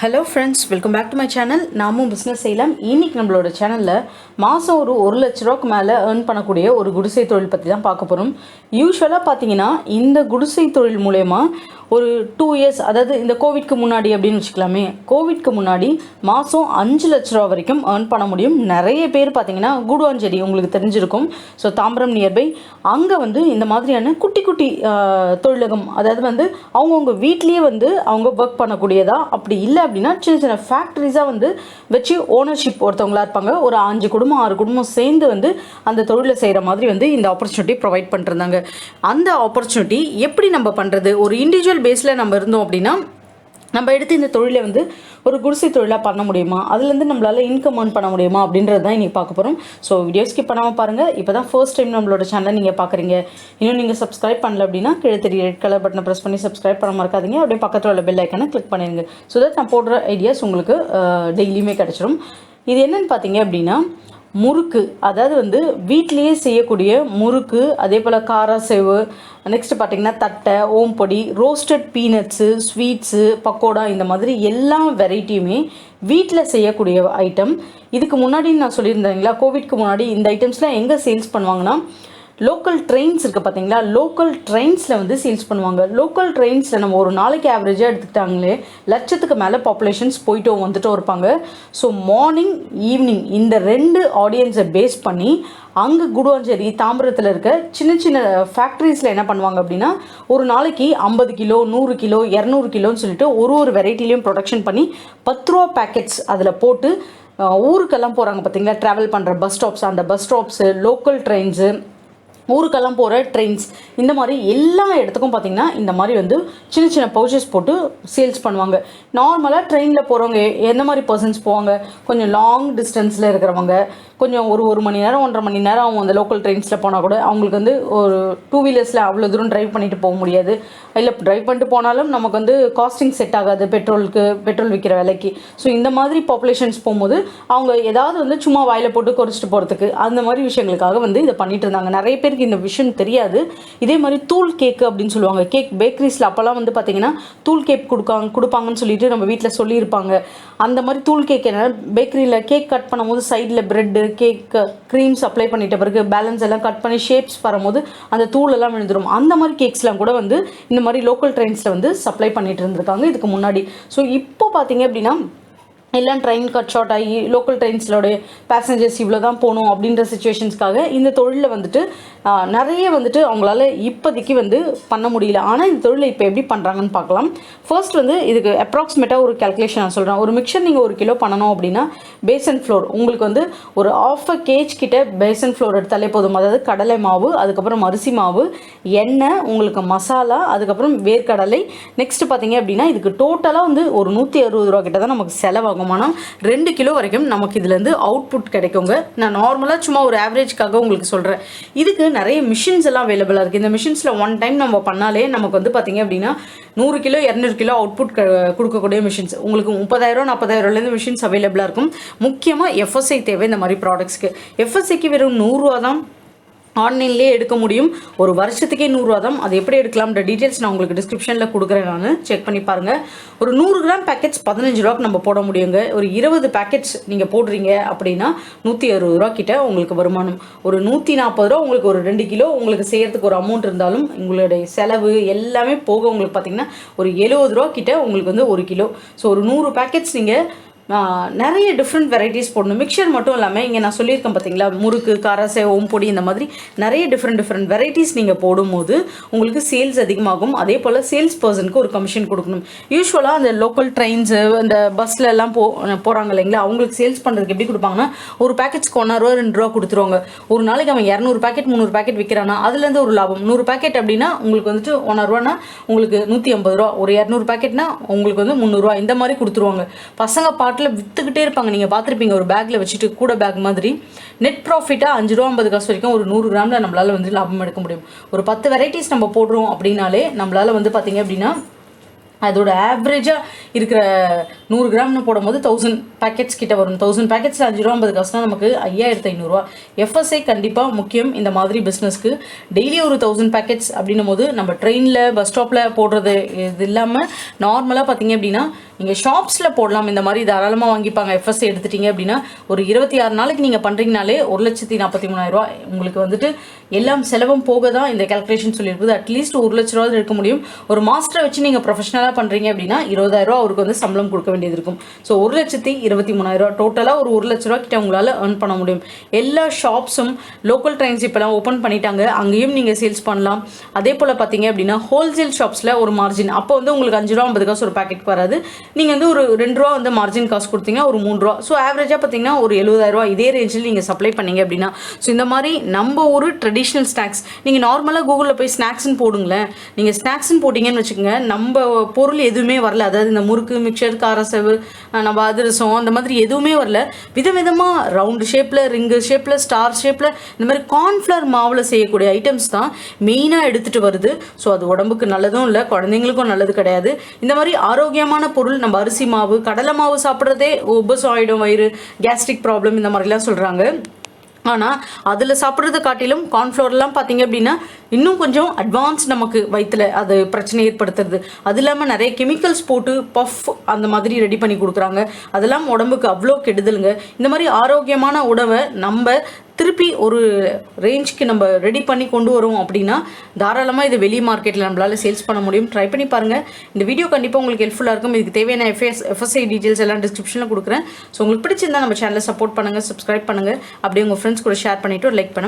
Hello friends, welcome back to my channel. நாமும் business செய்யலாம். இன்றைக்கி நம்மளோட சேனலில் மாதம் ஒரு 1 லட்ச ரூபாய்க்கு மேலே ஏர்ன் பண்ணக்கூடிய ஒரு குடிசை தொழில் பற்றி தான் பார்க்க போகிறோம். யூஸ்வலாக பார்த்தீங்கன்னா இந்த குடிசை தொழில் மூலயமா ஒரு 2 இயர்ஸ், அதாவது இந்த கோவிட்க்கு முன்னாடி அப்படின்னு வச்சுக்கலாமே, கோவிட்க்கு முன்னாடி மாதம் 5 லட்ச ரூபா வரைக்கும் ஏர்ன் பண்ண முடியும். நிறைய பேர் பார்த்தீங்கன்னா கூடுவாஞ்சேரி உங்களுக்கு தெரிஞ்சிருக்கும். ஸோ தாம்பரம் நியர்பை அங்கே இந்த மாதிரியான குட்டி குட்டி தொழிலகம், அதாவது அவங்கவுங்க வீட்லேயே அவங்க ஒர்க் பண்ணக்கூடியதா, அப்படி இல்லை அப்படின்னா சின்ன சின்ன ஃபேக்ட்ரிஸாக வச்சு ஓனர்ஷிப் ஒருத்தவங்களா இருப்பாங்க. ஒரு 5 குடும்பம் 6 குடும்பம் சேர்ந்து அந்த தொழிலை செய்கிற மாதிரி இந்த ஆப்பர்ச்சுனிட்டி ப்ரொவைட் பண்ணிருந்தாங்க. அந்த ஆப்பர்ச்சுனிட்டி எப்படி நம்ம பண்ணுறது, ஒரு இண்டிவிஜுவல் பேஸில் நம்ம இருந்தோம் அப்படின்னா நம்ம எடுத்து இந்த தொழிலை ஒரு குடிசை தொழிலாக பண்ண முடியுமா, அதுலேருந்து நம்மளால் இன்கம் ஏர்ன் பண்ண முடியுமா அப்படின்றது தான் இன்றைக்கி பார்க்க போகிறோம். ஸோ வீடியோ ஸ்கிப் பண்ணாமல் பாருங்கள். இப்போ தான் ஃபர்ஸ்ட் டைம் நம்மளோட சேனலை நீங்கள் பார்க்குறீங்க, இன்னும் நீங்கள் சப்ஸ்கிரைப் பண்ணல அப்படின்னா கீழே தெரிய ரெட் கலர் பட்டனை ப்ரெஸ் பண்ணி சப்ஸ்கிரைப் பண்ண மறக்காதீங்க. அப்படியே பக்கத்தில் உள்ள பெல் ஐக்கானை கிளிக் பண்ணிடுங்க. ஸோ தட் நான் போடுற ஐடியாஸ் உங்களுக்கு டெய்லியுமே கிடச்சிரும். இது என்னென்னு பார்த்தீங்க அப்படின்னா முறுக்கு, அதாவது வீட்டிலேயே செய்யக்கூடிய முறுக்கு, அதே போல் காராசேவு, நெக்ஸ்ட்டு பார்த்திங்கன்னா தட்டை, ஓம்பொடி, ரோஸ்டட் பீனட்ஸு, ஸ்வீட்ஸு, பக்கோடா, இந்த மாதிரி எல்லா வெரைட்டியுமே வீட்டில் செய்யக்கூடிய ஐட்டம். இதுக்கு முன்னாடி நான் சொல்லியிருந்தேங்களா, கோவிட்க்கு முன்னாடி இந்த ஐட்டம்ஸ்லாம் எங்கே சேல்ஸ் பண்ணுவாங்கன்னா லோக்கல் ட்ரெயின்ஸ் இருக்குது பார்த்தீங்களா, லோக்கல் ட்ரெயின்ஸில் சேல்ஸ் பண்ணுவாங்க. லோக்கல் ட்ரெயின்ஸில் நம்ம ஒரு நாளைக்கு ஆவரேஜாக எடுத்துக்கிட்டாங்களே லட்சத்துக்கு மேலே பாப்புலேஷன்ஸ் போயிட்டும் வந்துட்டும் இருப்பாங்க. ஸோ மார்னிங் ஈவினிங் இந்த 2 ஆடியன்ஸை பேஸ் பண்ணி அங்கே குடுவாஞ்சேரி தாம்பரத்தில் இருக்க சின்ன சின்ன ஃபேக்ட்ரிஸில் என்ன பண்ணுவாங்க அப்படின்னா ஒரு நாளைக்கு 50 கிலோ 100 கிலோ 200 கிலோன்னு சொல்லிட்டு ஒரு வெரைட்டிலையும் ப்ரொடக்ஷன் பண்ணி 10 ரூபா பேக்கெட்ஸ் அதில் போட்டு ஊருக்கெல்லாம் போகிறாங்க பார்த்தீங்களா, ட்ராவல் பண்ணுற பஸ் ஸ்டாப்ஸ், அந்த பஸ் ஸ்டாப்ஸு, லோக்கல் ட்ரெயின்ஸு, ஊருக்கெல்லாம் போகிற ட்ரெயின்ஸ், இந்த மாதிரி எல்லா இடத்துக்கும் பார்த்திங்கன்னா இந்த மாதிரி சின்ன சின்ன பவுச்சஸ் போட்டு சேல்ஸ் பண்ணுவாங்க. நார்மலாக ட்ரெயினில் போகிறவங்க எந்த மாதிரி பர்சன்ஸ் போவாங்க, கொஞ்சம் லாங் டிஸ்டன்ஸில் இருக்கிறவங்க, கொஞ்சம் ஒரு மணி நேரம் 1.5 மணி நேரம் அவங்க அந்த லோக்கல் ட்ரெயின்ஸில் போனால் கூட அவங்களுக்கு ஒரு 2 வீலர்ஸில் அவ்வளோ தூரம் ட்ரைவ் பண்ணிட்டு போக முடியாது. இல்லை ட்ரைவ் பண்ணிட்டு போனாலும் நமக்கு காஸ்டிங் செட் ஆகாது பெட்ரோல் விற்கிற விலைக்கு. ஸோ இந்த மாதிரி பாப்புலேஷன்ஸ் போகும்போது அவங்க ஏதாவது சும்மா வாயில் போட்டு குறைச்சிட்டு போகிறதுக்கு அந்த மாதிரி விஷயங்களுக்காக இதை பண்ணிட்டு இருந்தாங்க. நிறைய பேருக்கு இந்த விஷயம் தெரியாது. இதே மாதிரி தூள் கேக்கு அப்படின்னு சொல்லுவாங்க. கேக் பேக்கரிஸில் அப்போல்லாம் பார்த்தீங்கன்னா தூள் கேக் கொடுப்பாங்கன்னு சொல்லிட்டு நம்ம வீட்டில் சொல்லியிருப்பாங்க. அந்த மாதிரி தூள் கேக் என்ன, பேக்கரியில் கேக் கட் பண்ணும்போது சைடில் ப்ரெட்டு கேக் க்ரீம்ஸ் அப்ளை பண்ணிட்ட பிறகு பேலன்ஸ் எல்லாம் கட் பண்ணி ஷேப்ஸ் வரும்போது அந்த தூள் எல்லாம் விழுந்துடும். அந்த மாதிரி கேக்ஸ்லாம் கூட இந்த மாதிரி லோக்கல் ட்ரெயின்ஸில் சப்ளை பண்ணிட்டு இருந்திருக்காங்க இதுக்கு முன்னாடி. ஸோ இப்போ பார்த்தீங்க அப்படின்னா எல்லாம் ட்ரெயின் கட் ஷார்ட் ஆகி லோக்கல் ட்ரெயின்ஸோடைய பேசஞ்சர்ஸ் இவ்வளோ தான் போகணும் அப்படின்ற சுச்சுவேஷன்ஸ்க்காக இந்த தொழிலில் நிறைய அவங்களால இப்போதைக்கு பண்ண முடியல. ஆனால் இந்த தொழிலை இப்போ எப்படி பண்ணுறாங்கன்னு பார்க்கலாம். ஃபர்ஸ்ட் இதுக்கு அப்ராக்சிமேட்டாக ஒரு கேல்குலேஷன் நான் சொல்கிறேன். ஒரு மிக்சர் நீங்கள் 1 கிலோ பண்ணணும் அப்படின்னா பேசன் ஃப்ளோர் உங்களுக்கு ஒரு 1/2 kg கிட்ட பேசன் ஃப்ளோர் எடுத்தாலே போதும். அதாவது கடலை மாவு, அதுக்கப்புறம் அரிசி மாவு, எண்ணெய், உங்களுக்கு மசாலா, அதுக்கப்புறம் வேர்க்கடலை. நெக்ஸ்ட்டு பார்த்தீங்க அப்படின்னா இதுக்கு டோட்டலாக ஒரு 160 ரூபா கிட்ட தான் நமக்கு செலவாகும். ஆனால் 2 கிலோ வரைக்கும் நமக்கு இதுலேருந்து அவுட்புட் கிடைக்குங்க. நான் நார்மலாக சும்மா ஒரு ஆவரேஜ்க்காக உங்களுக்கு சொல்கிறேன். இதுக்கு நிறைய மிஷின்ஸ் எல்லாம் அவைலபிளாக இருக்குது. இந்த மிஷின்ஸில் 1 டைம் நம்ம பண்ணாலே நமக்கு பார்த்தீங்க அப்படின்னா 100 கிலோ 200 கிலோ அவுட்புட் கொடுக்கக்கூடிய மிஷின்ஸ் உங்களுக்கு 30,000 40,000 மிஷின்ஸ் அவைலபிளாக இருக்கும். முக்கியமாக FSI தேவை இந்த மாதிரி ப்ராடக்ட்ஸ்க்கு. FSIக்கு வெறும் 100 ரூபா தான் ஆன்லைன்லேயே எடுக்க முடியும். ஒரு வருஷத்துக்கே 100 ரூபா தான். அது எப்படி எடுக்கலாம்ன்ற டீட்டெயில்ஸ் நான் உங்களுக்கு டிஸ்கிரிப்ஷனில் கொடுக்குறேன், நான் செக் பண்ணி பாருங்கள். ஒரு 100 கிராம் பேக்கெட்ஸ் 15 ரூபாய்க்கு நம்ம போட முடியுங்க. ஒரு 20 பேக்கெட்ஸ் நீங்கள் போடுறீங்க அப்படின்னா 160 ரூபா கிட்ட உங்களுக்கு வருமானம். ஒரு 140 ரூபா உங்களுக்கு ஒரு 2 கிலோ உங்களுக்கு செய்கிறதுக்கு ஒரு அமௌண்ட் இருந்தாலும் உங்களுடைய செலவு எல்லாமே போக உங்களுக்கு பார்த்தீங்கன்னா ஒரு 70 ரூபா கிட்ட உங்களுக்கு 1 கிலோ. ஸோ ஒரு 100 பேக்கெட்ஸ் நீங்கள் நிறைய டிஃப்ரெண்ட் வெரைட்டிஸ் போடணும். மிக்சர் மட்டும் இல்லாமல் இங்கே நான் சொல்லியிருக்கேன் பார்த்தீங்களா, முறுக்கு, காராசே, ஓம்பொடி, இந்த மாதிரி நிறைய டிஃப்ரெண்ட் வெரைட்டிஸ் நீங்கள் போடும்போது உங்களுக்கு சேல்ஸ் அதிகமாகும். அதே போல் சேல்ஸ் பர்சனுக்கு ஒரு கமிஷன் கொடுக்கணும். யூஸ்வலாக அந்த லோக்கல் ட்ரெயின்ஸு அந்த பஸ்ஸில் எல்லாம் போகிறாங்க இல்லைங்களா, அவங்களுக்கு சேல்ஸ் பண்ணுறதுக்கு எப்படி கொடுப்பாங்கன்னா ஒரு பேக்கெட்ஸ்க்கு 1 ரூபா 2 ரூபா கொடுத்துருவாங்க. ஒரு நாளைக்கு அவன் 200 பேக்கெட் 300 பேக்கெட் விற்கிறானா அதுலேருந்து ஒரு லாபம். 100 பேக்கெட் அப்படின்னா உங்களுக்கு 1 ரூபானா உங்களுக்கு 150 ரூபா. ஒரு 200 பேக்கெட்னா உங்களுக்கு 300 ரூபா. இந்த மாதிரி கொடுத்துருவாங்க. பசங்க வித்துக்கிட்டே இருப்பாங்க. நீங்கள் பார்த்துருப்பீங்க, ஒரு பேக்கில் வச்சுட்டு கூட பேக் மாதிரி. நெட் ப்ராஃபிட்டாக 5 ரூபா 50 காசு வரைக்கும் ஒரு 100 கிராமில் நம்மளால் லாபம் எடுக்க முடியும். ஒரு 10 வெரைட்டிஸ் நம்ம போடுறோம் அப்படின்னாலே நம்மளால் பார்த்தீங்க அப்படின்னா அதோட ஆவரேஜாக இருக்கிற 100 கிராம்னு போடும்போது 1000 பேக்கெட்ஸ் கிட்ட வரும். 1000 பேக்கெட்ஸில் 5 ரூபா 50 காசுனா நமக்கு 5500 ரூபா. FSI கண்டிப்பாக முக்கியம் இந்த மாதிரி பிஸ்னஸ்க்கு. டெய்லி ஒரு 1000 பேக்கெட்ஸ் அப்படின்னும் போது நம்ம ட்ரெயினில் பஸ் ஸ்டாப்பில் போடுறது இது இல்லாமல் நார்மலாக பார்த்தீங்க அப்படின்னா நீங்கள் ஷாப்ஸில் போடலாம். இந்த மாதிரி தாராளமாக வாங்கிப்பாங்க. FSA எடுத்துட்டீங்க அப்படின்னா ஒரு 26 நாளைக்கு நீங்கள் பண்ணுறீங்கனாலே 1,43,000 உங்களுக்கு வந்துட்டு எல்லாம் செலவும் போக தான் இந்த கேல்குலேஷன் சொல்லியிருக்குது. அட்லீஸ்ட் 1 லட்ச ரூபா இருக்கணும் முடியும். ஒரு மாஸ்டரை வச்சு நீங்கள் ப்ரொஃபஷனலாக பண்ணுறீங்க அப்படின்னா 20,000 அவருக்கு வந்து சம்பளம் கொடுக்க வேண்டியது இருக்கும். ஸோ 1,23,000 டோட்டலாக ஒரு 1 லட்ச ரூபா கிட்ட உங்களால் ஏர்ன் பண்ண முடியும். எல்லா ஷாப்ஸும் லோக்கல் ட்ரெயின்ஸ் இப்போலாம் ஓப்பன் பண்ணிட்டாங்க, அங்கேயும் நீங்கள் சேல்ஸ் பண்ணலாம். அதே போல் பார்த்தீங்க அப்படின்னா ஹோல்சேல் ஷாப்ஸில் ஒரு மார்ஜின், அப்போ வந்து உங்களுக்கு 5 ரூபா 50 காசு ஒரு பேக்கெட் வராது. நீங்கள் வந்து ஒரு 2 ரூபா வந்து மார்ஜின் காசு கொடுத்தீங்கன்னா ஒரு 3 ரூபா. ஸோ ஆவரேஜாக பார்த்தீங்கன்னா ஒரு 70,000 இதே ரேஞ்சில் நீங்கள் சப்ளை பண்ணீங்க அப்படின்னா, ஸோ இந்த மாதிரி நம்ம ஒரு ட்ரெடிஷ்னல் ஸ்நாக்ஸ் நீங்கள் நார்மலாக கூகுளில் போய் ஸ்நாக்ஸ்ன்னு போடுங்களேன். நீங்கள் ஸ்நாக்ஸ்ன்னு போட்டிங்கன்னு வச்சுக்கோங்க, நம்ம பொருள் எதுவுமே வரல. அதாவது இந்த முறுக்கு, மிக்சர், காரசவு, நம்ம அதிரசம் அந்த மாதிரி எதுவுமே வரல. விதவிதமாக ரவுண்டு ஷேப்பில், ரிங்கு ஷேப்பில், ஸ்டார் ஷேப்பில் இந்த மாதிரி கார்ன்ஃப்ளவர் மாவில் செய்யக்கூடிய ஐட்டம்ஸ் தான் மெயினாக எடுத்துகிட்டு வருது. ஸோ அது உடம்புக்கு நல்லதும் இல்லை, குழந்தைங்களுக்கும் நல்லது கிடையாது. இந்த மாதிரி ஆரோக்கியமான பொருள் நம்ம அரிசி மாவு, கடலை மாவு சாப்பிட்றதே உபசம் ஆகிடும், வயிறு, கேஸ்ட்ரிக் ப்ராப்ளம் இந்த மாதிரிலாம் சொல்கிறாங்க. ஆனால் அதில் சாப்பிட்றத காட்டிலும் கார்ன்ஃப்ளவர்லாம் பார்த்தீங்க அப்படின்னா இன்னும் கொஞ்சம் அட்வான்ஸ் நமக்கு வயிற்றில் அது பிரச்சனை ஏற்படுத்துறது. அது இல்லாமல் நிறைய கெமிக்கல்ஸ் போட்டு பஃப் அந்த மாதிரி ரெடி பண்ணி கொடுக்குறாங்க. அதெல்லாம் உடம்புக்கு அவ்வளோ கெடுதலுங்க. இந்த மாதிரி ஆரோக்கியமான உணவை நம்ம திருப்பி ஒரு ரேஞ்சுக்கு நம்ம ரெடி பண்ணி கொண்டு வரோம் அப்படின்னா தாராளமாக இது வெளி மார்க்கெட்டில் நம்மளால் சேல்ஸ் பண்ண முடியும். ட்ரை பண்ணி பாருங்கள். இந்த வீடியோ கண்டிப்பாக உங்களுக்கு ஹெல்ப்ஃபுல்லாக இருக்கும். இதுக்கு தேவையான FSSAI டீட்டெயில்ஸ் எல்லாம் டிஸ்கிரிப்ஷனில் கொடுக்குறேன். ஸோ உங்களுக்கு பிடிச்சிருந்தா நம்ம சேனலை சப்போர்ட் பண்ணுங்கள், சப்ஸ்கிரைப் பண்ணுங்கள், அப்படியே உங்கள் ஃப்ரெண்ட்ஸ் கூட ஷேர் பண்ணிவிட்டு ஒரு லைக் பண்ணுங்கள்.